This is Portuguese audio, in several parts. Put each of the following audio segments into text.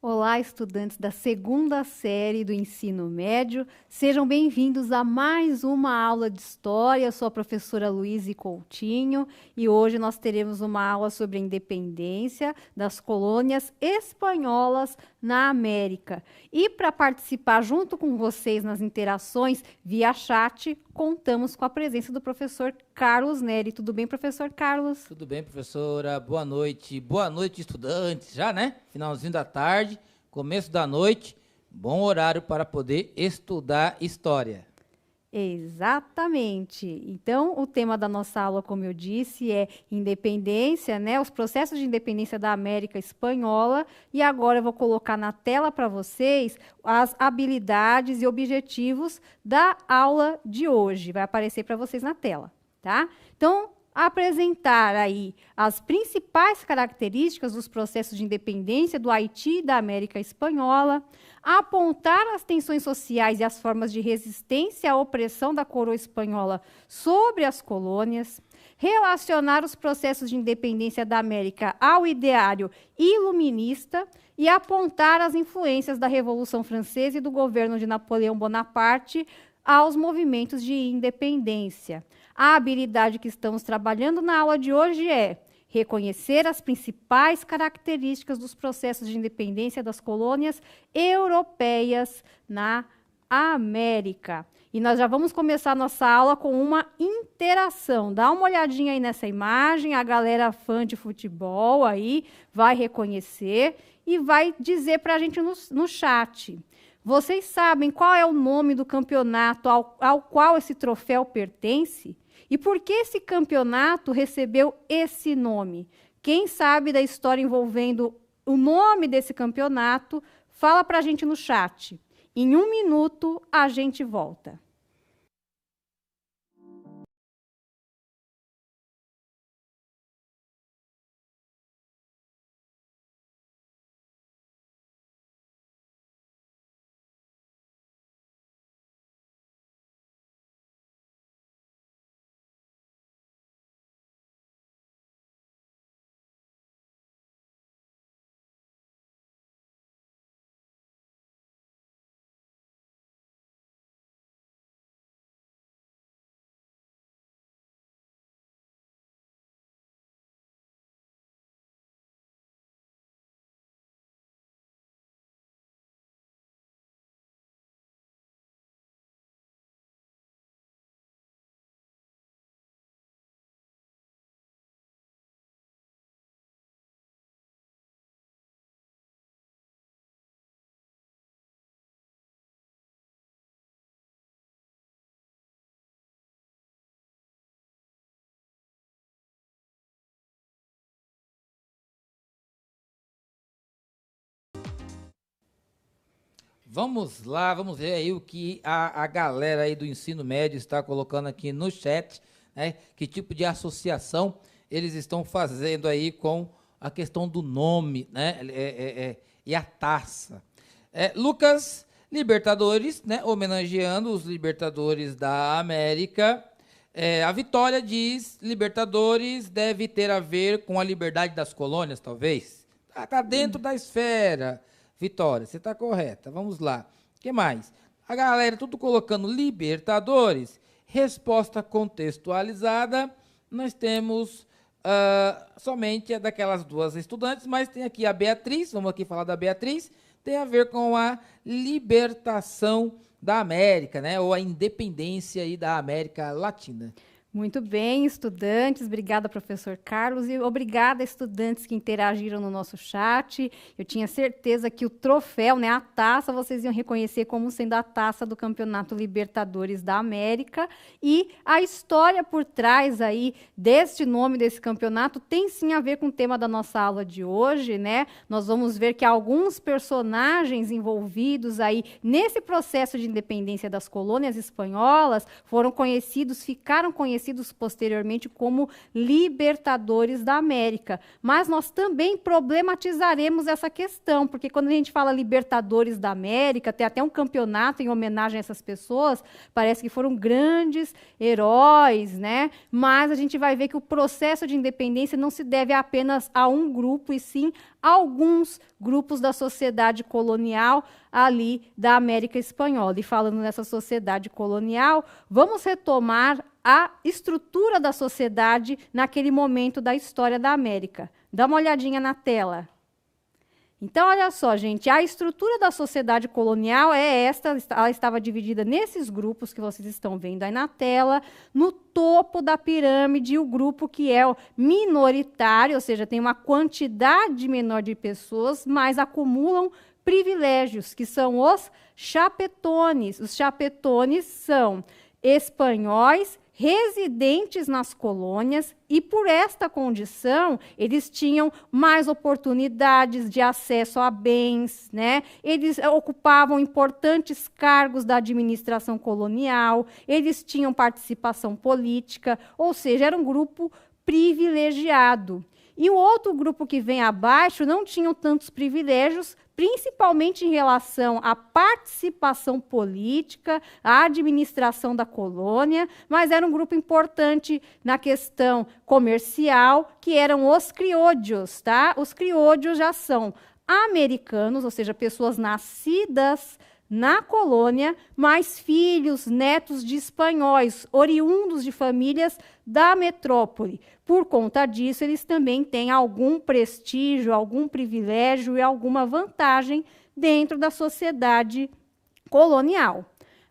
Olá, estudantes da segunda série do ensino médio. Sejam bem-vindos a mais uma aula de história. Eu sou a professora Luíse Coutinho e hoje nós teremos uma aula sobre a independência das colônias espanholas na América. E para participar junto com vocês nas interações via chat, contamos com a presença do professor Carlos Neri. Tudo bem, professor Carlos? Tudo bem, professora? Boa noite, estudantes. Já, né? Finalzinho da tarde, começo da noite, bom horário para poder estudar história. Exatamente. Então, o tema da nossa aula, como eu disse, é independência, né? Os processos de independência da América Espanhola. E agora eu vou colocar na tela para vocês as habilidades e objetivos da aula de hoje. Vai aparecer para vocês na tela, tá? Então, apresentar aí as principais características dos processos de independência do Haiti e da América Espanhola, apontar as tensões sociais e as formas de resistência à opressão da coroa espanhola sobre as colônias, relacionar os processos de independência da América ao ideário iluminista e apontar as influências da Revolução Francesa e do governo de Napoleão Bonaparte aos movimentos de independência. A habilidade que estamos trabalhando na aula de hoje é reconhecer as principais características dos processos de independência das colônias europeias na América. E nós já vamos começar nossa aula com uma interação. Dá uma olhadinha aí nessa imagem, a galera fã de futebol aí vai reconhecer e vai dizer para a gente no chat. Vocês sabem qual é o nome do campeonato ao qual esse troféu pertence? E por que esse campeonato recebeu esse nome? Quem sabe da história envolvendo o nome desse campeonato, fala para a gente no chat. Em 1 minuto, a gente volta. Vamos lá, vamos ver aí o que a galera aí do ensino médio está colocando aqui no chat, né? Que tipo de associação eles estão fazendo aí com a questão do nome, né? E a taça. Lucas, Libertadores, né? Homenageando os Libertadores da América. A Vitória diz, Libertadores deve ter a ver com a liberdade das colônias, talvez. Tá dentro da esfera. Vitória, você está correta. Vamos lá. O que mais? A galera tudo colocando Libertadores. Resposta contextualizada. Nós temos somente daquelas duas estudantes, mas tem aqui a Beatriz. Vamos aqui falar da Beatriz. Tem a ver com a libertação da América, né? Ou a independência aí da América Latina. Muito bem, estudantes. Obrigada, professor Carlos. E obrigada, estudantes que interagiram no nosso chat. Eu tinha certeza que o troféu, né, a taça, vocês iam reconhecer como sendo a taça do Campeonato Libertadores da América. E a história por trás aí deste nome desse campeonato tem sim a ver com o tema da nossa aula de hoje, né? Nós vamos ver que alguns personagens envolvidos aí nesse processo de independência das colônias espanholas foram conhecidos, ficaram conhecidos conhecidos posteriormente como libertadores da América. Mas nós também problematizaremos essa questão, porque quando a gente fala libertadores da América, tem até um campeonato em homenagem a essas pessoas, parece que foram grandes heróis, né? Mas a gente vai ver que o processo de independência não se deve apenas a um grupo, e sim a alguns grupos da sociedade colonial ali da América Espanhola. E falando nessa sociedade colonial, vamos retomar a estrutura da sociedade naquele momento da história da América. Dá uma olhadinha na tela. Então, olha só, gente, a estrutura da sociedade colonial é esta, ela estava dividida nesses grupos que vocês estão vendo aí na tela. No topo da pirâmide, o grupo que é o minoritário, ou seja, tem uma quantidade menor de pessoas, mas acumulam privilégios, que são os chapetones. Os chapetones são espanhóis residentes nas colônias, e por esta condição eles tinham mais oportunidades de acesso a bens, né? Eles ocupavam importantes cargos da administração colonial, eles tinham participação política, ou seja, era um grupo privilegiado. E o outro grupo que vem abaixo não tinham tantos privilégios, principalmente em relação à participação política, à administração da colônia, mas era um grupo importante na questão comercial, que eram os criollos, tá? Os criollos já são americanos, ou seja, pessoas nascidas na colônia, mas filhos, netos de espanhóis, oriundos de famílias da metrópole. Por conta disso, eles também têm algum prestígio, algum privilégio e alguma vantagem dentro da sociedade colonial.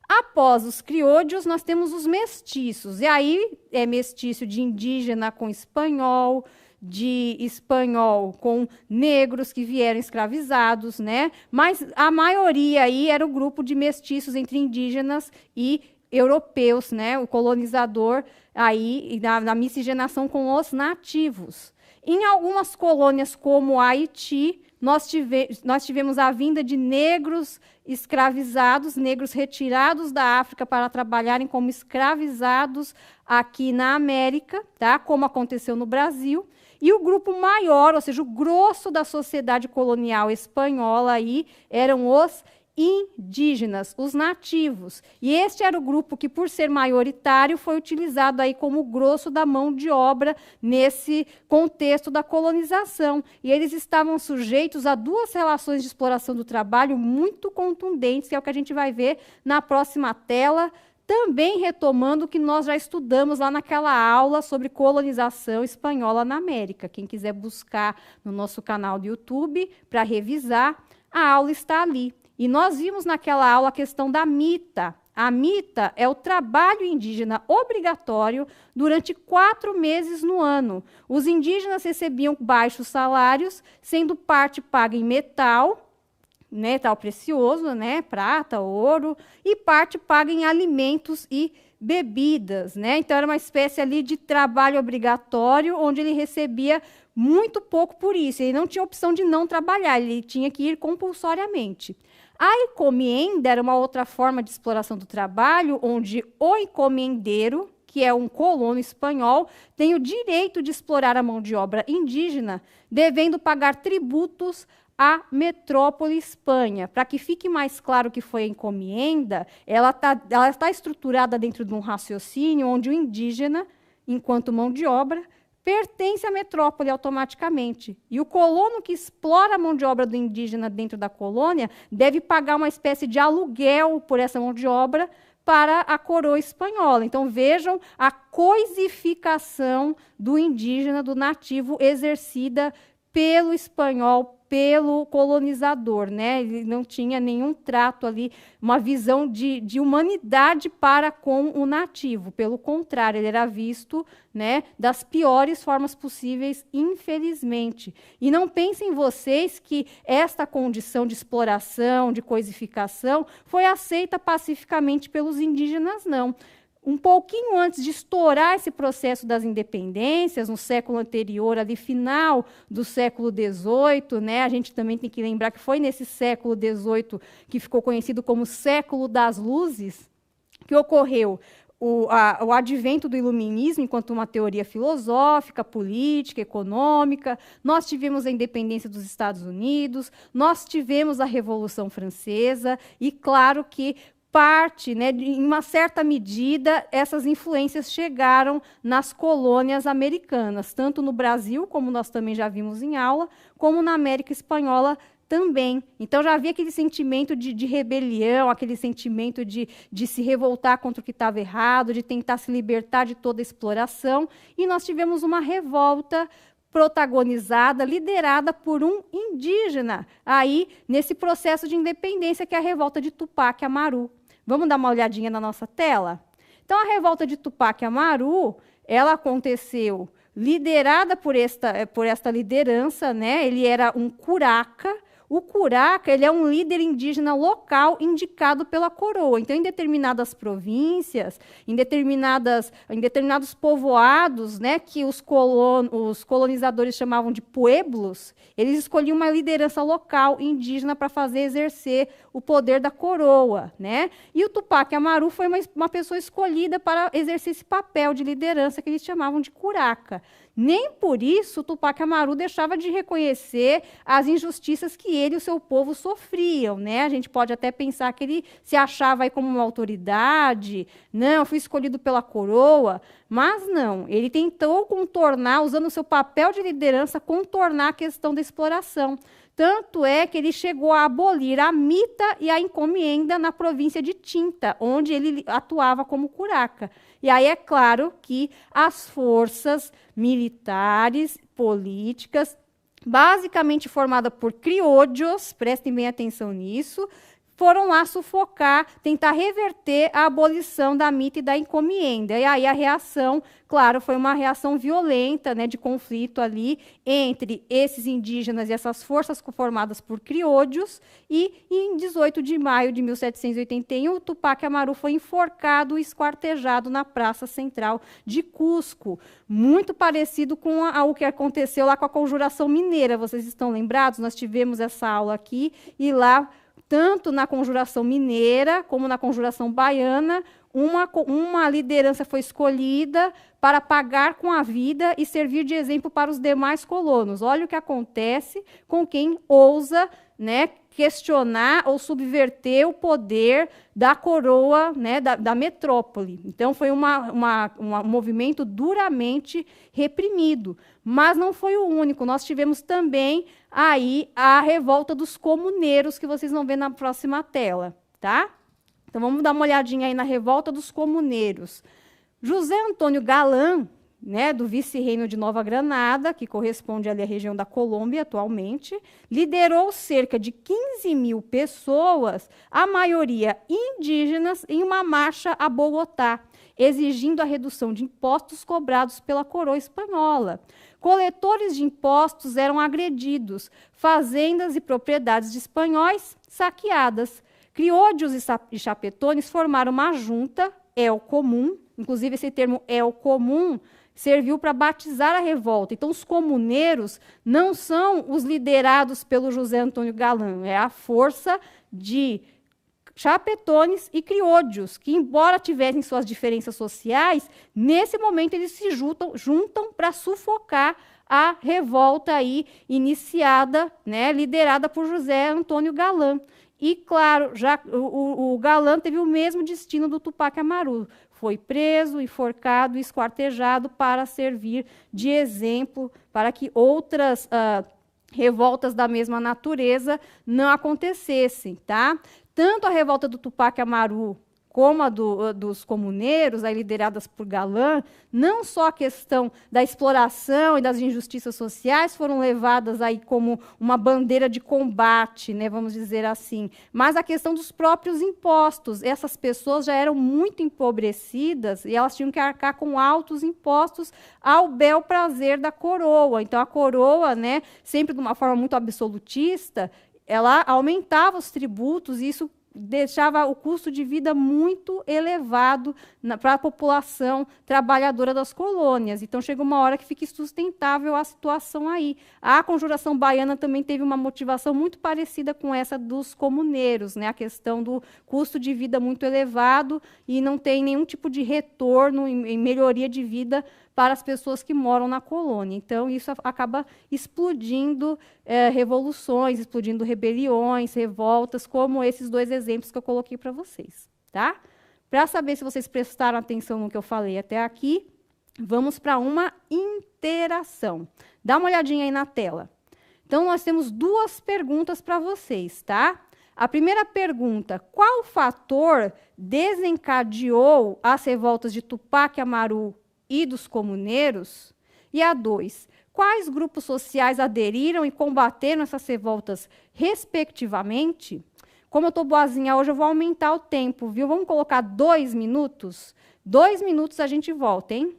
Após os criollos, nós temos os mestiços. E aí é mestiço de indígena com espanhol, de espanhol com negros que vieram escravizados, né? Mas a maioria aí era o grupo de mestiços entre indígenas e europeus, né? O colonizador aí na miscigenação com os nativos. Em algumas colônias como Haiti, nós tivemos a vinda de negros escravizados, negros retirados da África para trabalharem como escravizados aqui na América, tá? Como aconteceu no Brasil. E o grupo maior, ou seja, o grosso da sociedade colonial espanhola aí, eram os indígenas, os nativos. E este era o grupo que, por ser maioritário, foi utilizado aí como grosso da mão de obra nesse contexto da colonização. E eles estavam sujeitos a duas relações de exploração do trabalho muito contundentes, que é o que a gente vai ver na próxima tela, também retomando o que nós já estudamos lá naquela aula sobre colonização espanhola na América. Quem quiser buscar no nosso canal do YouTube para revisar, a aula está ali. E nós vimos naquela aula a questão da mita. A mita é o trabalho indígena obrigatório durante 4 meses no ano. Os indígenas recebiam baixos salários, sendo parte paga em metal precioso, né, prata, ouro, e parte paga em alimentos e bebidas, né? Então era uma espécie ali de trabalho obrigatório, onde ele recebia muito pouco por isso. Ele não tinha opção de não trabalhar, ele tinha que ir compulsoriamente. A encomienda era uma outra forma de exploração do trabalho, onde o encomendeiro, que é um colono espanhol, tem o direito de explorar a mão de obra indígena, devendo pagar tributos à metrópole Espanha. Para que fique mais claro o que foi a encomienda, ela está estruturada dentro de um raciocínio onde o indígena, enquanto mão de obra, pertence à metrópole automaticamente. E o colono que explora a mão de obra do indígena dentro da colônia deve pagar uma espécie de aluguel por essa mão de obra para a coroa espanhola. Então, vejam a coisificação do indígena, do nativo, exercida pelo espanhol, pelo colonizador, né? Ele não tinha nenhum trato ali, uma visão de humanidade para com o nativo. Pelo contrário, ele era visto, né, das piores formas possíveis, infelizmente. E não pensem vocês que esta condição de exploração, de coisificação, foi aceita pacificamente pelos indígenas, não. Um pouquinho antes de estourar esse processo das independências, no século anterior, ali final do século XVIII, né, a gente também tem que lembrar que foi nesse século XVIII que ficou conhecido como século das luzes, que ocorreu o advento do iluminismo enquanto uma teoria filosófica, política, econômica, nós tivemos a independência dos Estados Unidos, nós tivemos a Revolução Francesa, e claro que parte, né, em uma certa medida, essas influências chegaram nas colônias americanas, tanto no Brasil, como nós também já vimos em aula, como na América Espanhola também. Então, já havia aquele sentimento de rebelião, aquele sentimento de se revoltar contra o que estava errado, de tentar se libertar de toda a exploração, e nós tivemos uma revolta protagonizada, liderada por um indígena, aí nesse processo de independência, que é a revolta de Tupac Amaru. Vamos dar uma olhadinha na nossa tela? Então, a revolta de Tupac Amaru, ela aconteceu liderada por esta liderança, né? Ele era um curaca. O curaca, ele é um líder indígena local indicado pela coroa. Então, em determinadas províncias, em determinados povoados, né, que os colonizadores chamavam de pueblos, eles escolhiam uma liderança local indígena para exercer o poder da coroa, né? E o Tupac Amaru foi uma pessoa escolhida para exercer esse papel de liderança que eles chamavam de curaca. Nem por isso o Tupac Amaru deixava de reconhecer as injustiças que ele e o seu povo sofriam, né? A gente pode até pensar que ele se achava aí como uma autoridade, não, fui escolhido pela coroa, mas não, ele tentou contornar, usando o seu papel de liderança, contornar a questão da exploração. Tanto é que ele chegou a abolir a mita e a encomienda na província de Tinta, onde ele atuava como curaca. E aí é claro que as forças militares, políticas, basicamente formadas por criollos, prestem bem atenção nisso, foram lá sufocar, tentar reverter a abolição da mita e da encomienda. E aí a reação, claro, foi uma reação violenta, né, de conflito ali entre esses indígenas e essas forças formadas por criollos. E em 18 de maio de 1781, o Tupac Amaru foi enforcado e esquartejado na Praça Central de Cusco. Muito parecido com o que aconteceu lá com a Conjuração Mineira. Vocês estão lembrados? Nós tivemos essa aula aqui e lá, tanto na Conjuração Mineira como na Conjuração Baiana, uma liderança foi escolhida para pagar com a vida e servir de exemplo para os demais colonos. Olha o que acontece com quem ousa, né, questionar ou subverter o poder da coroa, né, da metrópole. Então, foi um movimento duramente reprimido. Mas não foi o único. Nós tivemos também aí a revolta dos comuneiros, que vocês vão ver na próxima tela, tá? Então, vamos dar uma olhadinha aí na revolta dos comuneiros. José Antônio Galán, né, do vice-reino de Nova Granada, que corresponde ali à região da Colômbia atualmente, liderou cerca de 15 mil pessoas, a maioria indígenas, em uma marcha a Bogotá, exigindo a redução de impostos cobrados pela coroa espanhola. Coletores de impostos eram agredidos, fazendas e propriedades de espanhóis saqueadas. Criollos e chapetones formaram uma junta, El Común, inclusive esse termo El Común serviu para batizar a revolta. Então, os comuneiros não são os liderados pelo José Antônio Galán, é a força de chapetones e criollos, que, embora tivessem suas diferenças sociais, nesse momento eles se juntam para sufocar a revolta aí iniciada, né, liderada por José Antônio Galán. E, claro, já o Galán teve o mesmo destino do Tupac Amaru. Foi preso, enforcado e esquartejado para servir de exemplo para que outras revoltas da mesma natureza não acontecessem, tá? Tanto a revolta do Tupac Amaru como a dos comuneiros, aí lideradas por Galán, não só a questão da exploração e das injustiças sociais foram levadas aí como uma bandeira de combate, né, vamos dizer assim, mas a questão dos próprios impostos. Essas pessoas já eram muito empobrecidas e elas tinham que arcar com altos impostos ao bel prazer da coroa. Então, a coroa, né, sempre de uma forma muito absolutista, ela aumentava os tributos e isso deixava o custo de vida muito elevado para a população trabalhadora das colônias. Então, chega uma hora que fica insustentável a situação aí. A Conjuração Baiana também teve uma motivação muito parecida com essa dos comuneiros, né? A questão do custo de vida muito elevado e não tem nenhum tipo de retorno em melhoria de vida para as pessoas que moram na colônia. Então, isso acaba explodindo revoluções, explodindo rebeliões, revoltas, como esses dois exemplos que eu coloquei para vocês. Tá? Para saber se vocês prestaram atenção no que eu falei até aqui, vamos para uma interação. Dá uma olhadinha aí na tela. Então, nós temos duas perguntas para vocês, tá? A primeira pergunta: qual fator desencadeou as revoltas de Tupac Amaru e dos comuneiros? E a 2, quais grupos sociais aderiram e combateram essas revoltas, respectivamente? Como eu estou boazinha hoje, eu vou aumentar o tempo, viu? Vamos colocar 2 minutos? 2 minutos a gente volta, hein?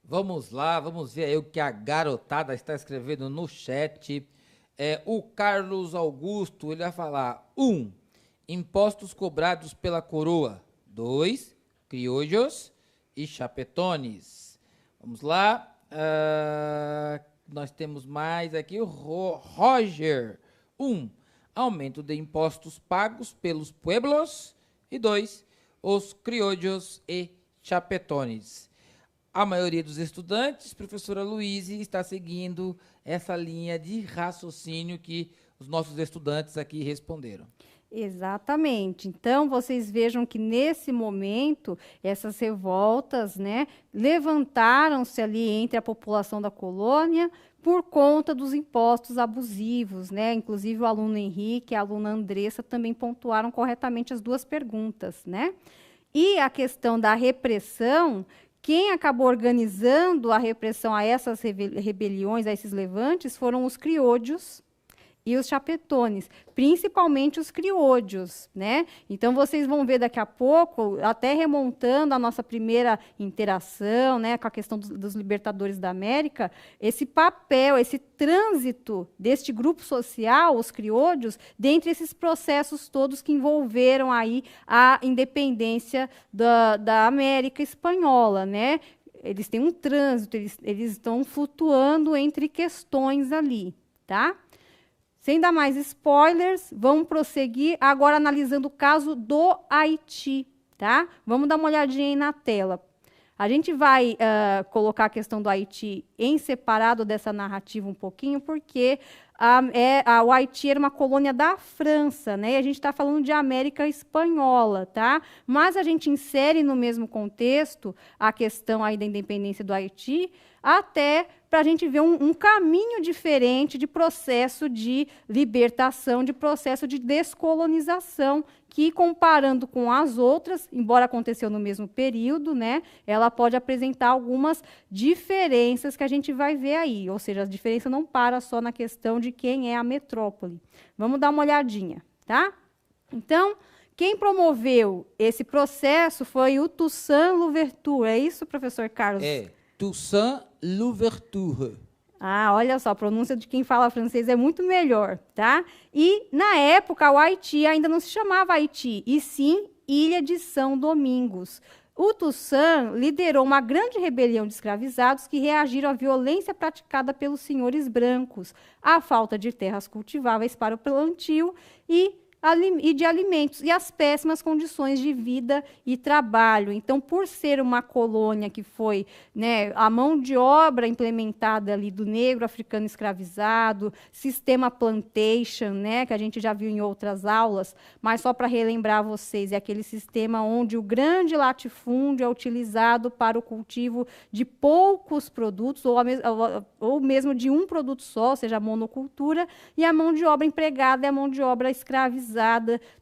Vamos lá, vamos ver aí o que a garotada está escrevendo no chat. O Carlos Augusto, ele vai falar: 1. Impostos cobrados pela coroa. 2. Criollos e chapetones. Vamos lá. Nós temos mais aqui o Roger. 1. Aumento de impostos pagos pelos pueblos. E 2. Os criollos e chapetones. A maioria dos estudantes, professora Luíse, está seguindo essa linha de raciocínio que os nossos estudantes aqui responderam. Exatamente. Então, vocês vejam que, nesse momento, essas revoltas, né, levantaram-se ali entre a população da colônia por conta dos impostos abusivos, né? Inclusive, o aluno Henrique e a aluna Andressa também pontuaram corretamente as duas perguntas, né? E a questão da repressão, quem acabou organizando a repressão a essas rebeliões, a esses levantes, foram os criollos e os chapetones, principalmente os criollos, né? Então, vocês vão ver daqui a pouco, até remontando a nossa primeira interação, né, com a questão dos libertadores da América, esse papel, esse trânsito deste grupo social, os criollos, dentre esses processos todos que envolveram aí a independência da América espanhola, né? Eles têm um trânsito, eles estão flutuando entre questões ali, tá? Sem dar mais spoilers, vamos prosseguir agora analisando o caso do Haiti, tá? Vamos dar uma olhadinha aí na tela. A gente vai colocar a questão do Haiti em separado dessa narrativa um pouquinho, porque o Haiti era uma colônia da França, né? E a gente está falando de América Espanhola, tá? Mas a gente insere no mesmo contexto a questão aí da independência do Haiti, até para a gente ver um caminho diferente de processo de libertação, de processo de descolonização, que, comparando com as outras, embora aconteceu no mesmo período, né, ela pode apresentar algumas diferenças que a gente vai ver aí. Ou seja, a diferença não para só na questão de quem é a metrópole. Vamos dar uma olhadinha, tá? Então, quem promoveu esse processo foi o Toussaint Louverture. É isso, professor Carlos? É, Toussaint Louverture. Ah, olha só, a pronúncia de quem fala francês é muito melhor, tá? E, na época, o Haiti ainda não se chamava Haiti, e sim Ilha de São Domingos. O Toussaint liderou uma grande rebelião de escravizados que reagiram à violência praticada pelos senhores brancos, à falta de terras cultiváveis para o plantio e de alimentos, e as péssimas condições de vida e trabalho. Então, por ser uma colônia que foi, né, a mão de obra implementada ali do negro africano escravizado, sistema plantation, né, que a gente já viu em outras aulas, mas só para relembrar vocês, é aquele sistema onde o grande latifúndio é utilizado para o cultivo de poucos produtos, ou mesmo de um produto só, ou seja, a monocultura, e a mão de obra empregada é a mão de obra escravizada,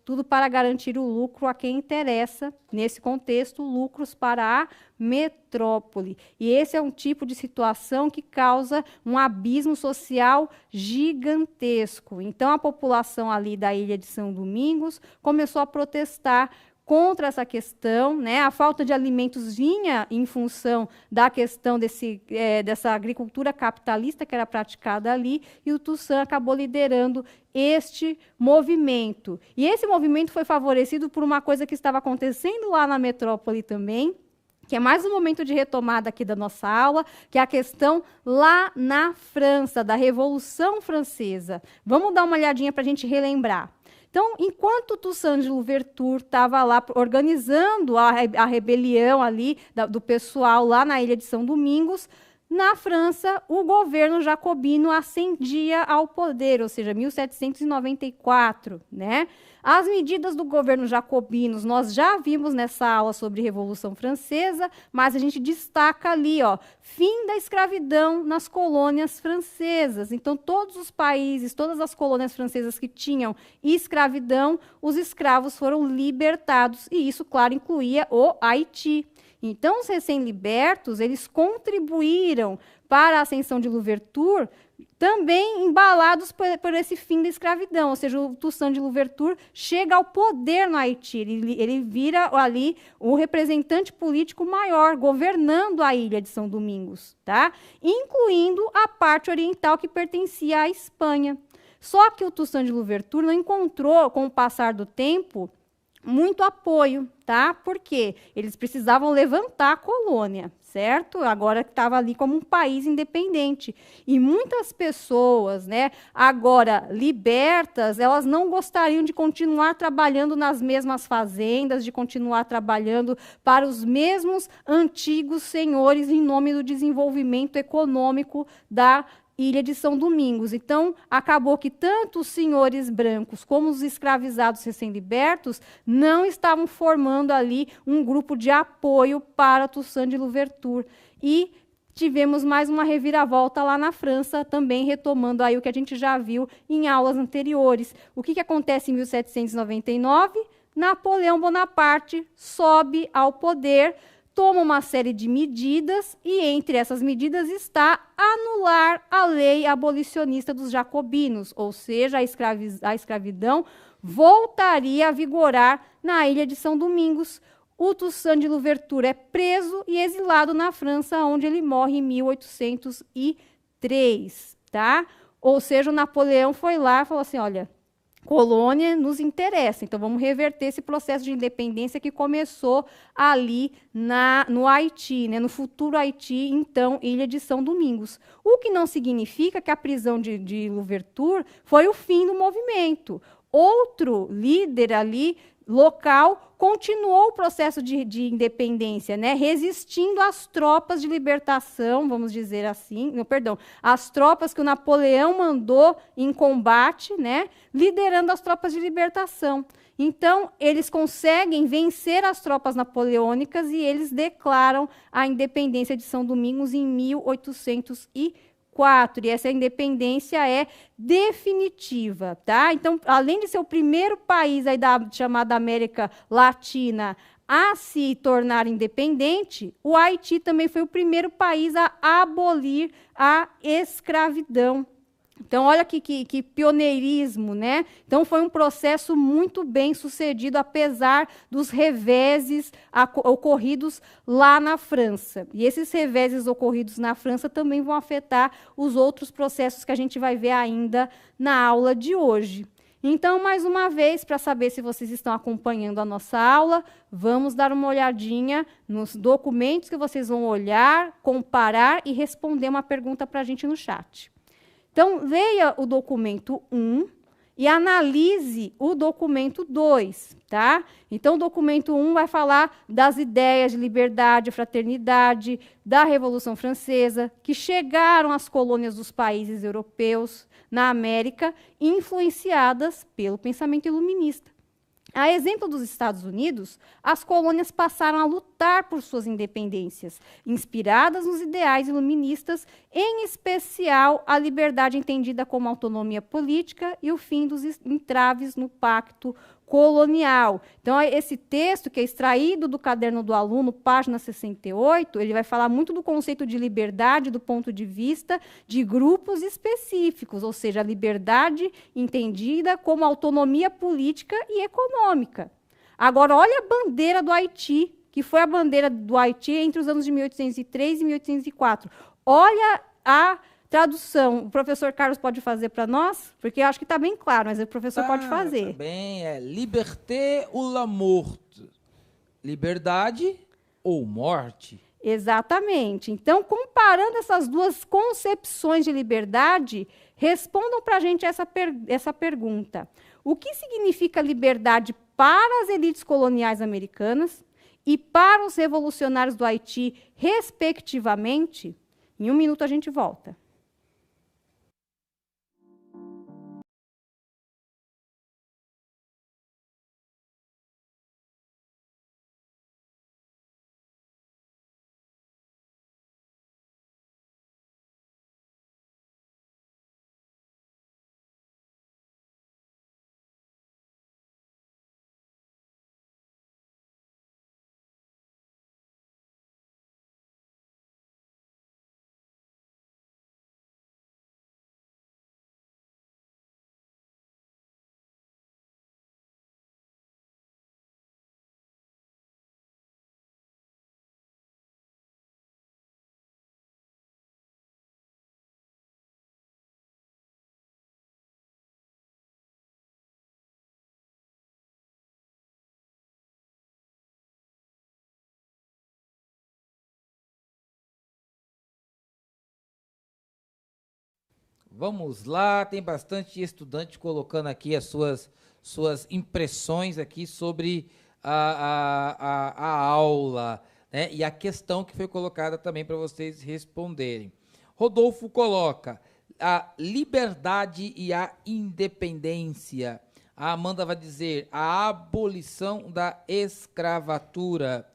tudo para garantir o lucro a quem interessa, nesse contexto, lucros para a metrópole. E esse é um tipo de situação que causa um abismo social gigantesco. Então, a população ali da Ilha de São Domingos começou a protestar contra essa questão, né? A falta de alimentos vinha em função da questão dessa agricultura capitalista que era praticada ali, e o Toussaint acabou liderando este movimento. E esse movimento foi favorecido por uma coisa que estava acontecendo lá na metrópole também, que é mais um momento de retomada aqui da nossa aula, que é a questão lá na França, da Revolução Francesa. Vamos dar uma olhadinha para a gente relembrar. Então, enquanto Toussaint Louverture estava lá organizando a rebelião ali do pessoal lá na Ilha de São Domingos, na França, o governo jacobino ascendia ao poder, ou seja, 1794, né? As medidas do governo jacobino, nós já vimos nessa aula sobre Revolução Francesa, mas a gente destaca ali, ó, fim da escravidão nas colônias francesas. Então, todos os países, todas as colônias francesas que tinham escravidão, os escravos foram libertados, e isso, claro, incluía o Haiti. Então, os recém-libertos, eles contribuíram para a ascensão de Louverture, também embalados por esse fim da escravidão. Ou seja, o Toussaint Louverture chega ao poder no Haiti, ele vira ali o representante político maior, governando a Ilha de São Domingos, tá? Incluindo a parte oriental que pertencia à Espanha. Só que o Toussaint Louverture não encontrou, com o passar do tempo, muito apoio, tá? Porque eles precisavam levantar a colônia, certo? Agora que estava ali como um país independente. E muitas pessoas, né, agora libertas, elas não gostariam de continuar trabalhando nas mesmas fazendas, de continuar trabalhando para os mesmos antigos senhores em nome do desenvolvimento econômico da Ilha de São Domingos. Então, acabou que tanto os senhores brancos como os escravizados recém-libertos não estavam formando ali um grupo de apoio para Toussaint Louverture. E tivemos mais uma reviravolta lá na França, também retomando aí o que a gente já viu em aulas anteriores. O que acontece em 1799? Napoleão Bonaparte sobe ao poder, toma uma série de medidas, e entre essas medidas está anular a lei abolicionista dos jacobinos, ou seja, a escravidão voltaria a vigorar na Ilha de São Domingos. O Toussaint Louverture é preso e exilado na França, onde ele morre em 1803, tá? Ou seja, o Napoleão foi lá e falou assim, olha, colônia nos interessa, então vamos reverter esse processo de independência que começou ali no Haiti, né, no futuro Haiti, então Ilha de São Domingos. O que não significa que a prisão de Louverture foi o fim do movimento. Outro líder ali local continuou o processo de independência, né, resistindo às tropas de libertação, vamos dizer assim, não, perdão, às tropas que o Napoleão mandou em combate, né, liderando as tropas de libertação. Então, eles conseguem vencer as tropas napoleônicas e eles declaram a independência de São Domingos em 1804. E essa independência é definitiva, tá? Então, além de ser o primeiro país aí da chamada América Latina a se tornar independente, o Haiti também foi o primeiro país a abolir a escravidão. Então, olha que pioneirismo, né? Então, foi um processo muito bem sucedido, apesar dos reveses ocorridos lá na França. E esses reveses ocorridos na França também vão afetar os outros processos que a gente vai ver ainda na aula de hoje. Então, mais uma vez, para saber se vocês estão acompanhando a nossa aula, vamos dar uma olhadinha nos documentos que vocês vão olhar, comparar e responder uma pergunta para a gente no chat. Então, leia o documento 1 e analise o documento 2, tá? Então, o documento 1 vai falar das ideias de liberdade, fraternidade, da Revolução Francesa, que chegaram às colônias dos países europeus na América, influenciadas pelo pensamento iluminista. A exemplo dos Estados Unidos, as colônias passaram a lutar por suas independências, inspiradas nos ideais iluministas, em especial a liberdade entendida como autonomia política e o fim dos entraves no pacto colonial. Então, esse texto, que é extraído do Caderno do Aluno, página 68, ele vai falar muito do conceito de liberdade do ponto de vista de grupos específicos, ou seja, a liberdade entendida como autonomia política e econômica. Agora, olha a bandeira do Haiti, que foi a bandeira do Haiti entre os anos de 1803 e 1804. Olha a tradução. O professor Carlos pode fazer para nós? Porque eu acho que está bem claro, mas o professor pode fazer. Tá bem, liberté ou la morte. Liberdade ou morte. Exatamente. Então, comparando essas duas concepções de liberdade, respondam para a gente essa pergunta. O que significa liberdade para as elites coloniais americanas e para os revolucionários do Haiti, respectivamente? Em 1 minuto a gente volta. Vamos lá, tem bastante estudante colocando aqui as suas impressões aqui sobre a aula, né? E a questão que foi colocada também para vocês responderem. Rodolfo coloca a liberdade e a independência. A Amanda vai dizer a abolição da escravatura.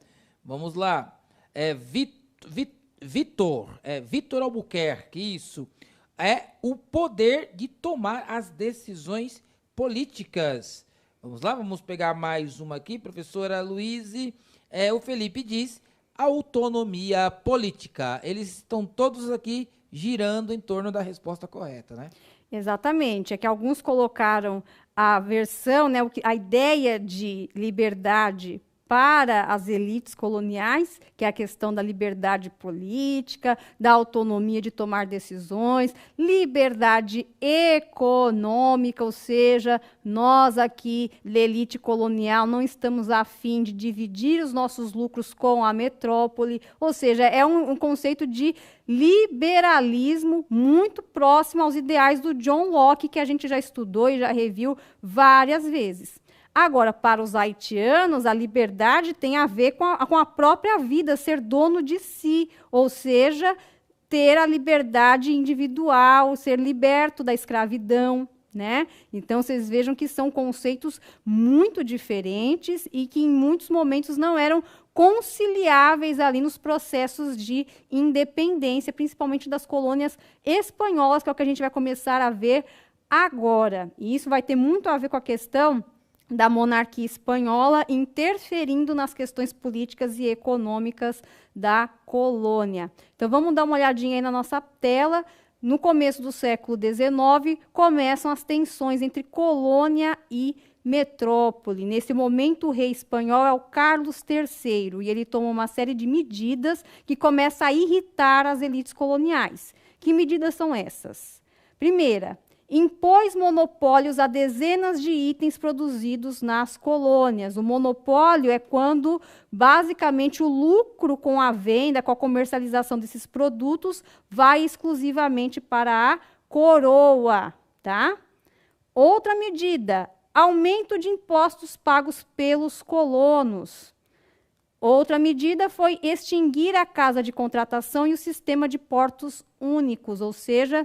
Vamos lá. Vitor Albuquerque, isso. É o poder de tomar as decisões políticas. Vamos lá, vamos pegar mais uma aqui, professora Luíse. O Felipe diz autonomia política. Eles estão todos aqui girando em torno da resposta correta, né? Exatamente. É que alguns colocaram a versão, né, a ideia de liberdade para as elites coloniais, que é a questão da liberdade política, da autonomia de tomar decisões, liberdade econômica, ou seja, nós aqui, da elite colonial, não estamos a fim de dividir os nossos lucros com a metrópole, ou seja, é um conceito de liberalismo muito próximo aos ideais do John Locke, que a gente já estudou e já reviu várias vezes. Agora, para os haitianos, a liberdade tem a ver com a própria vida, ser dono de si, ou seja, ter a liberdade individual, ser liberto da escravidão, né? Então, vocês vejam que são conceitos muito diferentes e que, em muitos momentos, não eram conciliáveis ali nos processos de independência, principalmente das colônias espanholas, que é o que a gente vai começar a ver agora. E isso vai ter muito a ver com a questão da monarquia espanhola interferindo nas questões políticas e econômicas da colônia. Então, vamos dar uma olhadinha aí na nossa tela. No começo do século XIX, começam as tensões entre colônia e metrópole. Nesse momento, o rei espanhol é o Carlos III, e ele toma uma série de medidas que começam a irritar as elites coloniais. Que medidas são essas? Primeira, impôs monopólios a dezenas de itens produzidos nas colônias. O monopólio é quando, basicamente, o lucro com a venda, com a comercialização desses produtos, vai exclusivamente para a coroa, tá? Outra medida, aumento de impostos pagos pelos colonos. Outra medida foi extinguir a casa de contratação e o sistema de portos únicos, ou seja,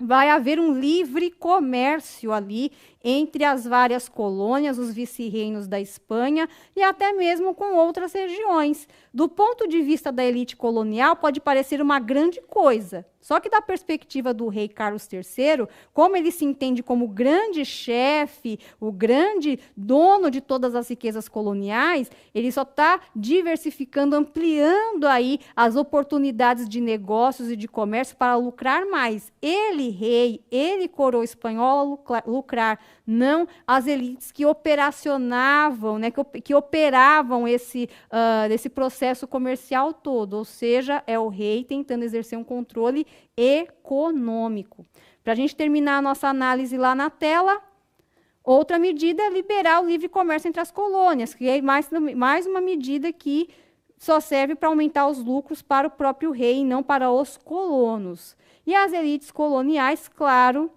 vai haver um livre comércio ali entre as várias colônias, os vice-reinos da Espanha e até mesmo com outras regiões. Do ponto de vista da elite colonial, pode parecer uma grande coisa. Só que da perspectiva do rei Carlos III, como ele se entende como o grande chefe, o grande dono de todas as riquezas coloniais, ele só está diversificando, ampliando aí as oportunidades de negócios e de comércio para lucrar mais. Ele, rei, ele, coroa espanhola, lucrar, não as elites que operacionavam, né, que operavam esse processo comercial todo, ou seja, é o rei tentando exercer um controle econômico. Para a gente terminar a nossa análise lá na tela, outra medida é liberar o livre comércio entre as colônias, que é mais uma medida que só serve para aumentar os lucros para o próprio rei e não para os colonos. E as elites coloniais, claro,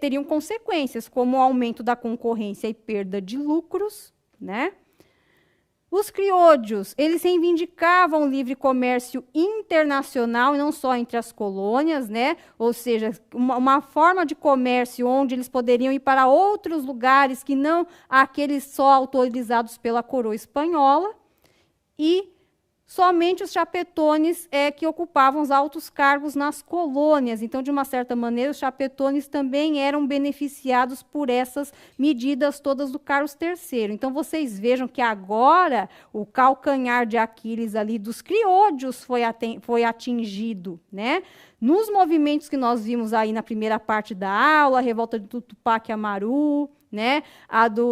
teriam consequências, como o aumento da concorrência e perda de lucros, né? Os criollos, eles reivindicavam o livre comércio internacional, e não só entre as colônias, né? Ou seja, uma forma de comércio onde eles poderiam ir para outros lugares que não aqueles só autorizados pela coroa espanhola, e somente os chapetones que ocupavam os altos cargos nas colônias. Então, de uma certa maneira, os chapetones também eram beneficiados por essas medidas todas do Carlos III. Então, vocês vejam que agora o calcanhar de Aquiles ali dos criollos foi atingido, né? Nos movimentos que nós vimos aí na primeira parte da aula, a revolta do Tupac Amaru, né?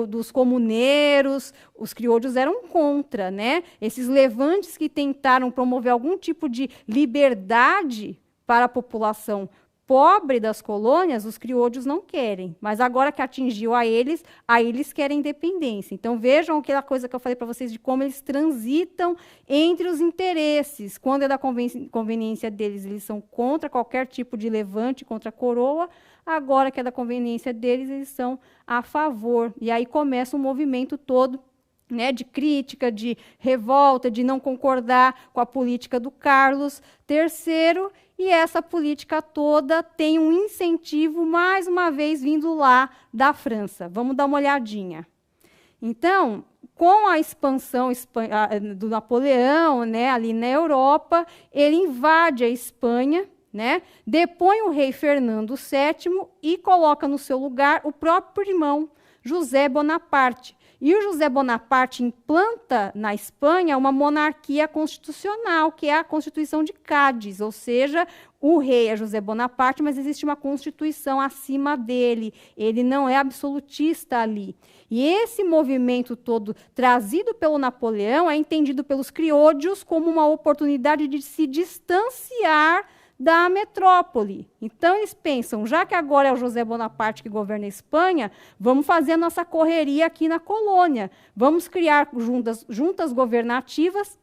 Dos comuneiros, os criollos eram contra, né? Esses levantes que tentaram promover algum tipo de liberdade para a população pobre das colônias, os criollos não querem. Mas agora que atingiu a eles querem independência. Então, vejam aquela coisa que eu falei para vocês de como eles transitam entre os interesses. Quando é da conveniência deles, eles são contra qualquer tipo de levante contra a coroa. Agora que é da conveniência deles, eles são a favor. E aí começa um movimento todo, né, de crítica, de revolta, de não concordar com a política do Carlos III. E essa política toda tem um incentivo, mais uma vez, vindo lá da França. Vamos dar uma olhadinha. Então, com a expansão do Napoleão, né, ali na Europa, ele invade a Espanha, né, depõe o rei Fernando VII e coloca no seu lugar o próprio irmão, José Bonaparte. E o José Bonaparte implanta na Espanha uma monarquia constitucional, que é a Constituição de Cádiz, ou seja, o rei é José Bonaparte, mas existe uma Constituição acima dele, ele não é absolutista ali. E esse movimento todo trazido pelo Napoleão é entendido pelos criollos como uma oportunidade de se distanciar da metrópole. Então, eles pensam, já que agora é o José Bonaparte que governa a Espanha, vamos fazer a nossa correria aqui na colônia. Vamos criar juntas governativas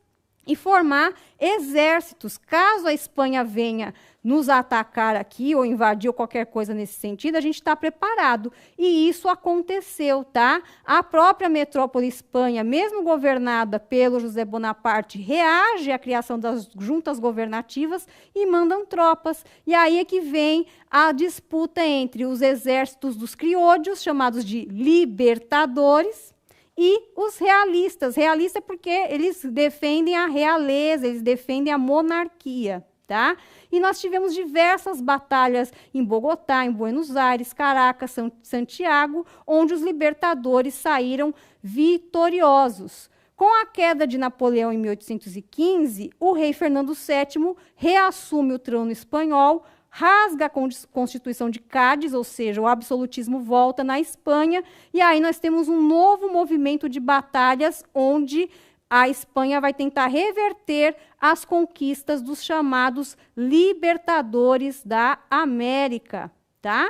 e formar exércitos. Caso a Espanha venha nos atacar aqui ou invadir ou qualquer coisa nesse sentido, a gente está preparado. E isso aconteceu, tá? A própria metrópole Espanha, mesmo governada pelo José Bonaparte, reage à criação das juntas governativas e mandam tropas. E aí é que vem a disputa entre os exércitos dos criollos, chamados de libertadores, e os realistas. Realista porque eles defendem a realeza, eles defendem a monarquia, tá? E nós tivemos diversas batalhas em Bogotá, em Buenos Aires, Caracas, Santiago, onde os libertadores saíram vitoriosos. Com a queda de Napoleão em 1815, o rei Fernando VII reassume o trono espanhol, rasga a Constituição de Cádiz, ou seja, o absolutismo volta na Espanha, e aí nós temos um novo movimento de batalhas onde a Espanha vai tentar reverter as conquistas dos chamados libertadores da América, tá?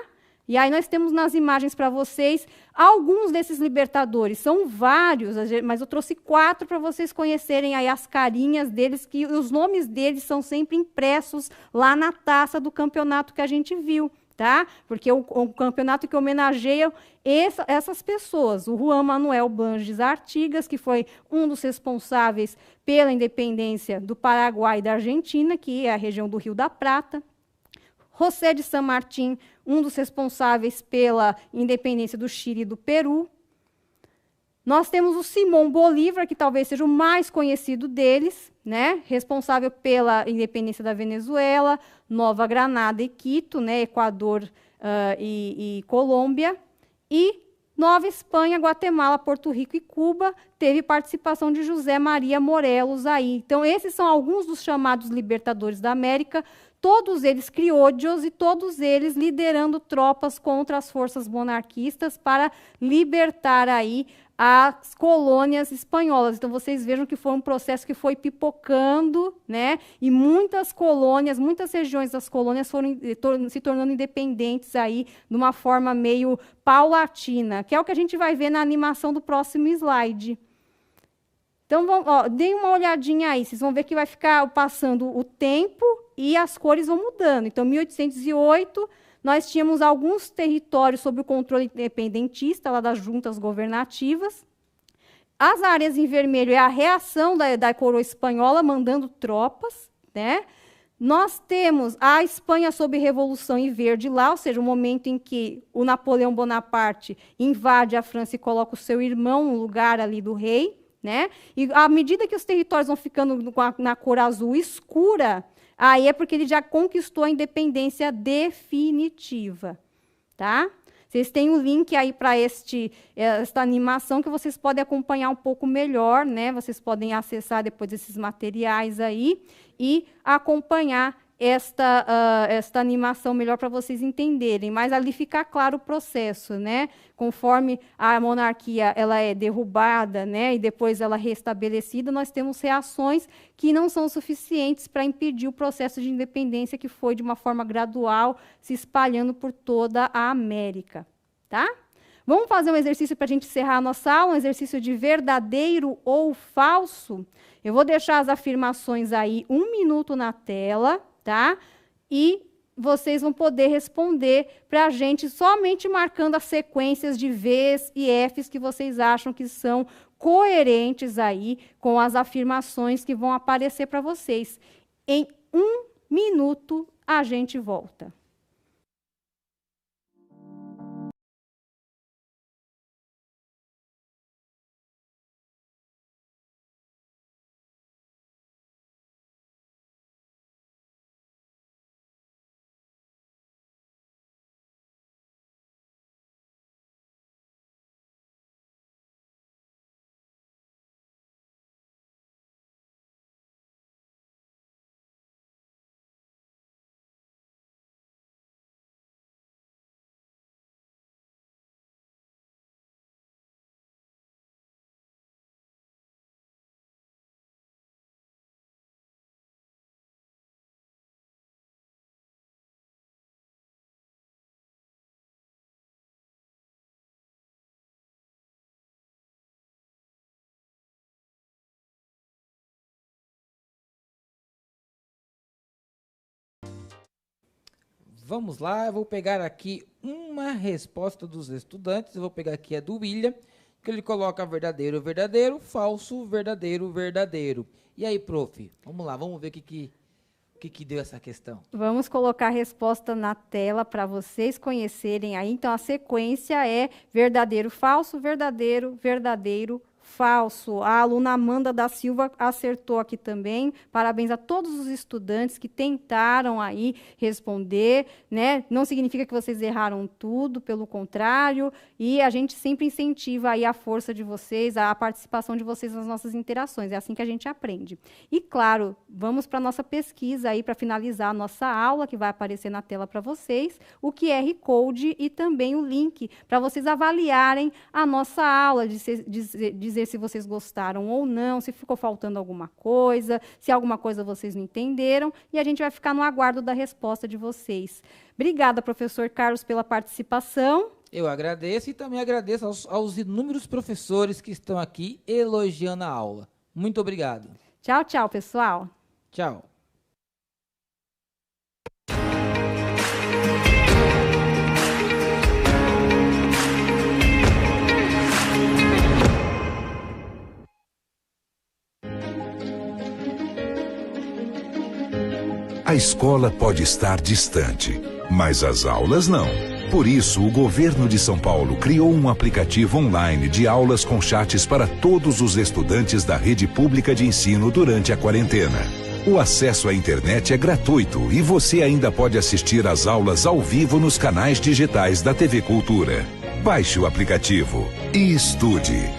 E aí nós temos nas imagens para vocês alguns desses libertadores, são vários, mas eu trouxe 4 para vocês conhecerem aí as carinhas deles, que os nomes deles são sempre impressos lá na taça do campeonato que a gente viu, tá? Porque o campeonato que homenageia essas pessoas, o Juan Manuel Banges Artigas, que foi um dos responsáveis pela independência do Paraguai e da Argentina, que é a região do Rio da Prata, José de San Martín, um dos responsáveis pela independência do Chile e do Peru. Nós temos o Simón Bolívar, que talvez seja o mais conhecido deles, né? Responsável pela independência da Venezuela, Nova Granada e Quito, né? Equador e Colômbia. E Nova Espanha, Guatemala, Porto Rico e Cuba, teve participação de José Maria Morelos aí. Então, esses são alguns dos chamados libertadores da América, todos eles criollos e todos eles liderando tropas contra as forças monarquistas para libertar aí as colônias espanholas. Então, vocês vejam que foi um processo que foi pipocando, né? E muitas colônias, muitas regiões das colônias foram se tornando independentes aí de uma forma meio paulatina, que é o que a gente vai ver na animação do próximo slide. Então, deem uma olhadinha aí, vocês vão ver que vai ficar passando o tempo e as cores vão mudando. Então, em 1808, nós tínhamos alguns territórios sob o controle independentista, lá das juntas governativas. As áreas em vermelho é a reação da coroa espanhola, mandando tropas, né? Nós temos a Espanha sob revolução em verde lá, ou seja, o momento em que o Napoleão Bonaparte invade a França e coloca o seu irmão no lugar ali do rei, né? E à medida que os territórios vão ficando na cor azul escura, aí é porque ele já conquistou a independência definitiva, tá? Vocês têm o link aí para esta animação que vocês podem acompanhar um pouco melhor, né? Vocês podem acessar depois esses materiais aí e acompanhar esta animação melhor para vocês entenderem, mas ali fica claro o processo, né? Conforme a monarquia ela é derrubada, né, e depois ela é restabelecida, nós temos reações que não são suficientes para impedir o processo de independência que foi de uma forma gradual se espalhando por toda a América, tá? Vamos fazer um exercício para a gente encerrar a nossa aula, um exercício de verdadeiro ou falso. Eu vou deixar as afirmações aí 1 minuto na tela, tá? E vocês vão poder responder para a gente somente marcando as sequências de Vs e Fs que vocês acham que são coerentes aí com as afirmações que vão aparecer para vocês. Em 1 minuto, a gente volta. Vamos lá, eu vou pegar aqui uma resposta dos estudantes, eu vou pegar aqui a do William, que ele coloca verdadeiro, verdadeiro, falso, verdadeiro, verdadeiro. E aí, prof, vamos lá, vamos ver o que deu essa questão. Vamos colocar a resposta na tela para vocês conhecerem aí. Então, a sequência é verdadeiro, falso, verdadeiro, verdadeiro, falso. A aluna Amanda da Silva acertou aqui também. Parabéns a todos os estudantes que tentaram aí responder, né? Não significa que vocês erraram tudo, pelo contrário. E a gente sempre incentiva aí a força de vocês, a participação de vocês nas nossas interações. É assim que a gente aprende. E, claro, vamos para a nossa pesquisa aí, para finalizar a nossa aula, que vai aparecer na tela para vocês, o QR Code e também o link para vocês avaliarem a nossa aula, dizer se vocês gostaram ou não, se ficou faltando alguma coisa, se alguma coisa vocês não entenderam, e a gente vai ficar no aguardo da resposta de vocês. Obrigada, professor Carlos, pela participação. Eu agradeço e também agradeço aos inúmeros professores que estão aqui elogiando a aula. Muito obrigado. Tchau, tchau, pessoal. Tchau. A escola pode estar distante, mas as aulas não. Por isso, o governo de São Paulo criou um aplicativo online de aulas com chats para todos os estudantes da rede pública de ensino durante a quarentena. O acesso à internet é gratuito e você ainda pode assistir às aulas ao vivo nos canais digitais da TV Cultura. Baixe o aplicativo e estude.